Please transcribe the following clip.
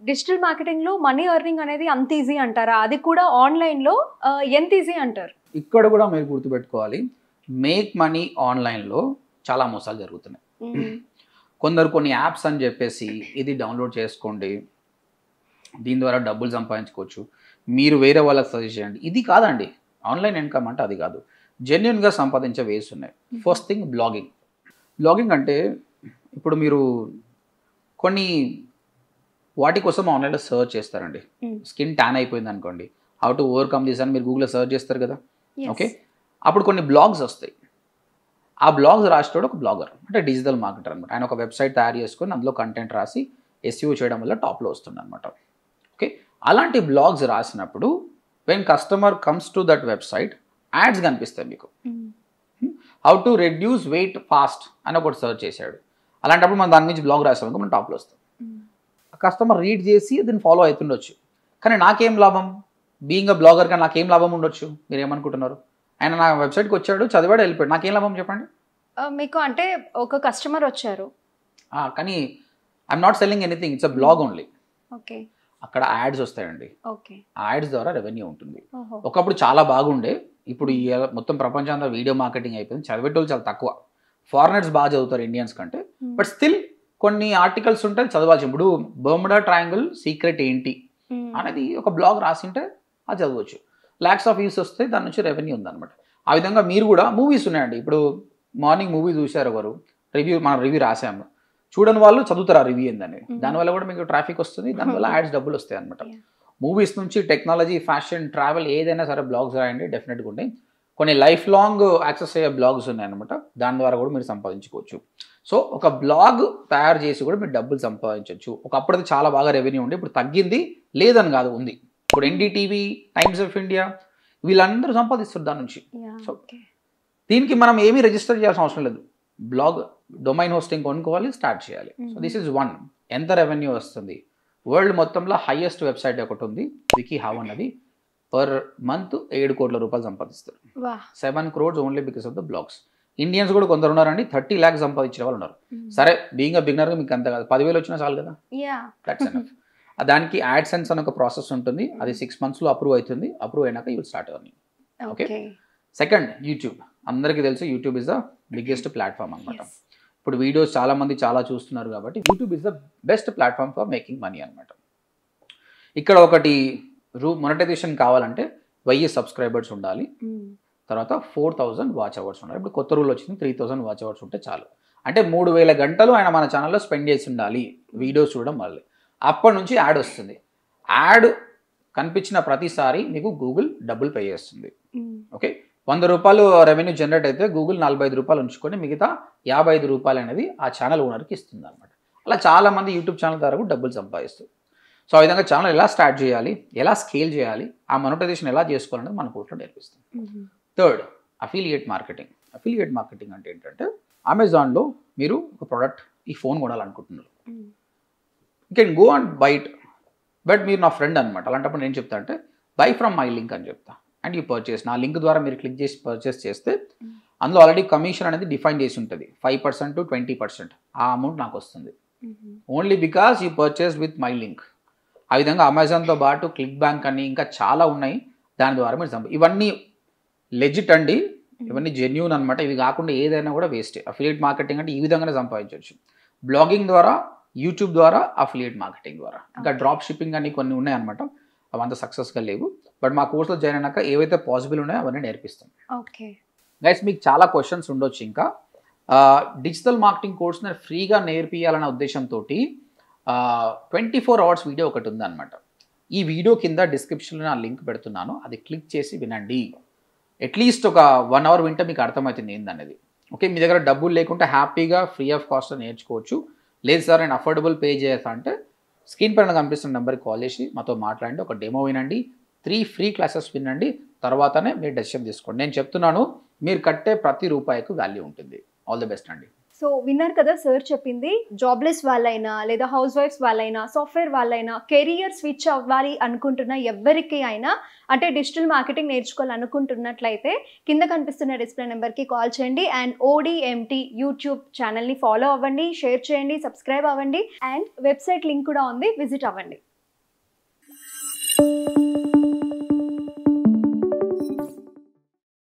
Digital మార్కెటింగ్లో money earning అనేది అంత easy అంటారా? అది కూడా ఆన్లైన్లో ఎంత ఈజీ అంటారు? ఇక్కడ కూడా మీరు గుర్తుపెట్టుకోవాలి, మేక్ మనీ ఆన్లైన్లో చాలా మోసాలు జరుగుతున్నాయి. కొందరు కొన్ని యాప్స్ అని చెప్పేసి ఇది డౌన్లోడ్ చేసుకోండి, దీని ద్వారా డబ్బులు సంపాదించుకోవచ్చు, మీరు వేరే వాళ్ళకి సజెస్ట్ చేయండి. ఇది కాదండి ఆన్లైన్ ఇన్కమ్ అంటే, అది కాదు. జెన్యున్గా సంపాదించే వేస్ ఉన్నాయి. First thing blogging. బ్లాగింగ్ అంటే ఇప్పుడు మీరు కొన్ని వాటి కోసం ఆన్లైన్లో సర్చ్ చేస్తారండి. స్కిన్ ట్యాన్ అయిపోయింది అనుకోండి, హౌ టు ఓవర్కమ్ దిస్ అని మీరు గూగుల్లో సర్చ్ చేస్తారు కదా. ఓకే, అప్పుడు కొన్ని బ్లాగ్స్ వస్తాయి. ఆ బ్లాగ్స్ రాసేటోడు ఒక బ్లాగర్ అంటే డిజిటల్ మార్కెటర్ అనమాట. ఆయన ఒక వెబ్సైట్ తయారు చేసుకొని అందులో కంటెంట్ రాసి SEO చేయడం వల్ల టాప్లో వస్తుంది అనమాట. ఓకే, అలాంటి బ్లాగ్స్ రాసినప్పుడు when customer comes to that website ads కనిపిస్తాయి మీకు. How to reduce weight fast అని ఒకటి సర్చ్ చేశాడు. అలాంటప్పుడు మనం దాని నుంచి బ్లాగ్ రాసాం, మనం టాప్లో వస్తాం. కస్టమర్ రీడ్ చేసి దీన్ని ఫాలో అవుతుండొచ్చు, కానీ నాకేం లాభం? బీయింగ్ అ బ్లాగర్గా నాకేం లాభం ఉండొచ్చు? మీరు ఏమనుకుంటున్నారు? ఆయన నా వెబ్సైట్కి వచ్చాడు, చదివాడు, వెళ్ళిపోయాడు, నాకేం లాభం చెప్పండి? మీకు అంటే ఒక కస్టమర్ వచ్చారు కానీ I'm not selling anything, it's a blog only. Okay, అక్కడ యాడ్స్ వస్తాయండి. ఓకే, ఆ యాడ్స్ ద్వారా రెవెన్యూ ఉంటుంది. ఒకప్పుడు చాలా బాగుండే, ఇప్పుడు ఈ మొత్తం ప్రపంచంలో వీడియో మార్కెటింగ్ అయిపోయింది. చదివేటోళ్ళు చాలా తక్కువ. ఫారినర్స్ బాగా చదువుతారు ఇండియన్స్ కంటే, బట్ స్టిల్ కొన్ని ఆర్టికల్స్ ఉంటాయి చదవాల్సి. ఇప్పుడు బర్ముడా ట్రయాంగిల్ సీక్రెట్ ఏంటి అనేది ఒక బ్లాగ్ రాసింటే అది చదవచ్చు. ల్యాక్స్ ఆఫ్ వ్యూస్ వస్తే దాని నుంచి రెవెన్యూ ఉందన్నమాట. ఆ విధంగా మీరు కూడా మూవీస్ ఉన్నాయండి. ఇప్పుడు మార్నింగ్ మూవీ చూశారు ఒకరు, మనం రివ్యూ రాసాము, చూడని వాళ్ళు చదువుతారు ఆ రివ్యూ ఏందని. దానివల్ల కూడా మీకు ట్రాఫిక్ వస్తుంది, దానివల్ల యాడ్స్ డబ్బులు వస్తాయి అనమాట. మూవీస్ నుంచి టెక్నాలజీ, ఫ్యాషన్, ట్రావెల్ ఏదైనా సరే బ్లాగ్స్ రాయండి, డెఫినెట్గా ఉంటాయి. కొన్ని లైఫ్ లాంగ్ యాక్సెస్ అయ్యే బ్లాగ్స్ ఉన్నాయన్నమాట, దాని ద్వారా కూడా మీరు సంపాదించుకోవచ్చు. సో ఒక బ్లాగ్ తయారు చేసి కూడా మీరు డబ్బులు సంపాదించవచ్చు. ఒకప్పుడు అది చాలా బాగా రెవెన్యూ ఉండే, ఇప్పుడు తగ్గింది, లేదని కాదు, ఉంది. ఇప్పుడు NDTV, టైమ్స్ ఆఫ్ ఇండియా వీళ్ళందరూ సంపాదిస్తారు దాని నుంచి. సో దీనికి మనం ఏమీ రిజిస్టర్ చేయాల్సిన అవసరం లేదు. బ్లాగ్ డొమైన్ హోస్టింగ్ కొనుక్కోవాలి, స్టార్ట్ చేయాలి. So this is one. ఎంత రెవెన్యూ వస్తుంది? వరల్డ్ మొత్తంలో హైయెస్ట్ వెబ్సైట్ ఒకటి ఉంది, వికీహౌ అన్నది. పర్ మంత్ 7 కోట్ల రూపాయలు సంపాదిస్తారు. 7 crores only because of the blogs. Indians కూడా కొందరు ఉన్నారండి, 30 lakhs సంపాదించిన వాళ్ళు ఉన్నారు. సరే, బీయింగ్ అ బిగినర్గా మీకు అంత కాదు, 10,000 వచ్చినా చాలు కదా, దట్స్ ఎనఫ్. దానికి యాడ్సెన్స్ అని ఒక ప్రాసెస్ ఉంటుంది, అది 6 months అప్రూవ్ అవుతుంది. అప్రూవ్ అయినాక you will start earning. Okay, second YouTube. అందరికీ తెలుసు YouTube is the biggest platform అనమాట. ఇప్పుడు వీడియోస్ చాలా మంది చాలా చూస్తున్నారు కాబట్టి YouTube is the best platform for making money అనమాట. ఇక్కడ ఒకటి మొనటైజేషన్ కావాలంటే 1000 subscribers ఉండాలి, తర్వాత 4000 వాచ్ అవర్స్ ఉండాలి. ఇప్పుడు కొత్త రూల్ వచ్చింది, 3000 వాచ్ అవర్స్ ఉంటే చాలు. అంటే 3000 గంటలు ఆయన మన ఛానల్లో స్పెండ్ చేసి ఉండాలి వీడియోస్ చూడడం వల్ల. అప్పటి నుంచి యాడ్ వస్తుంది. యాడ్ కనిపించిన ప్రతిసారి మీకు గూగుల్ డబ్బులు పే చేస్తుంది. ఓకే, 100 రూపాయలు రెవెన్యూ జనరేట్ అయితే గూగుల్ 45 రూపాయలు ఉంచుకొని మిగతా 55 రూపాయలు అనేది ఆ ఛానల్ ఓనర్కి ఇస్తుంది అనమాట. అలా చాలామంది యూట్యూబ్ ఛానల్ ద్వారా కూడా డబ్బులు సంపాదిస్తారు. సో ఆ విధంగా ఛానల్ ఎలా స్టార్ట్ చేయాలి, ఎలా స్కేల్ చేయాలి, ఆ మొనటైజేషన్ ఎలా చేసుకోవాలనేది మన కోర్సులో నేర్పిస్తాం. Third, affiliate marketing. Affiliate marketing అంటే ఏంటంటే, అమెజాన్లో మీరు ఒక ప్రోడక్ట్, ఈ ఫోన్ కొనాలనుకుంటున్నారు, you can go and buy it, but మీరు నా ఫ్రెండ్ అనమాట. అలాంటప్పుడు నేను చెప్తా అంటే బై ఫ్రమ్ మై లింక్ అని చెప్తా, అండ్ యూ పర్చేస్. నా లింక్ ద్వారా మీరు క్లిక్ చేసి పర్చేస్ చేస్తే అందులో ఆల్రెడీ కమిషన్ అనేది డిఫైన్ చేసి ఉంటుంది, 5% to 20%. ఆ అమౌంట్ నాకు వస్తుంది only because you purchase with my link. ఆ విధంగా అమెజాన్తో పాటు క్లిక్ బ్యాంక్ అని ఇంకా చాలా ఉన్నాయి, దాని ద్వారా మీరు ఇవన్నీ లెజిట్ అండి, ఇవన్నీ జెన్యూన్ అనమాట. ఇవి కాకుండా ఏదైనా కూడా వేస్ట్. అఫిలియేట్ మార్కెటింగ్ అంటే ఈ విధంగానే సంపాదించవచ్చు. బ్లాగింగ్ ద్వారా, యూట్యూబ్ ద్వారా, అఫిలియేట్ మార్కెటింగ్ ద్వారా. ఇంకా డ్రాప్ షిప్పింగ్ అని కొన్ని ఉన్నాయన్నమాట, అవంతా సక్సెస్గా లేవు. బట్ మా కోర్సులో జాయిన్ అయినాక ఏవైతే పాసిబుల్ ఉన్నాయో అవన్నీ నేర్పిస్తాం. ఓకే గైస్, మీకు చాలా క్వశ్చన్స్ ఉండొచ్చు. ఇంకా డిజిటల్ మార్కెటింగ్ కోర్స్ని ఫ్రీగా నేర్పియాలన్న ఉద్దేశంతో 24 hours వీడియో ఒకటి ఉందన్నమాట. ఈ వీడియో కింద డిస్క్రిప్షన్లో నా లింక్ పెడుతున్నాను, అది క్లిక్ చేసి వినండి. అట్లీస్ట్ ఒక 1 hour వింటే మీకు అర్థమవుతుంది ఏందనేది. ఓకే, మీ దగ్గర డబ్బులు లేకుంటే హ్యాపీగా ఫ్రీ ఆఫ్ కాస్ట్ నేర్చుకోవచ్చు. లేదు సార్ నేను అఫోర్డబుల్ పే చేస్తా అంటే స్క్రీన్ పైన కనిపిస్తున్న నెంబర్కి కాల్ చేసి మాతో మాట్లాడండి, ఒక డెమో వినండి, 3 free క్లాసెస్ వినండి, తర్వాతనే మీరు డెసిషన్ తీసుకోండి. నేను చెప్తున్నాను, మీరు కట్టే ప్రతి రూపాయికి వాల్యూ ఉంటుంది. ఆల్ ది బెస్ట్ అండి. సో విన్నారు కదా సార్ చెప్పింది, జాబ్లెస్ వాళ్ళైనా లేదా హౌస్ వైఫ్స్ వాళ్ళైనా సాఫ్ట్వేర్ వాళ్ళైనా కెరియర్ స్విచ్ అవ్వాలి అనుకుంటున్న ఎవరికి అయినా అంటే డిజిటల్ మార్కెటింగ్ నేర్చుకోవాలనుకుంటున్నట్లయితే కింద కనిపిస్తున్న డిస్ప్లే నెంబర్కి కాల్ చేయండి అండ్ ODMT యూట్యూబ్ ఛానల్ని ఫాలో అవ్వండి, షేర్ చేయండి, సబ్స్క్రైబ్ అవ్వండి అండ్ వెబ్సైట్ లింక్ కూడా ఉంది, విజిట్ అవ్వండి.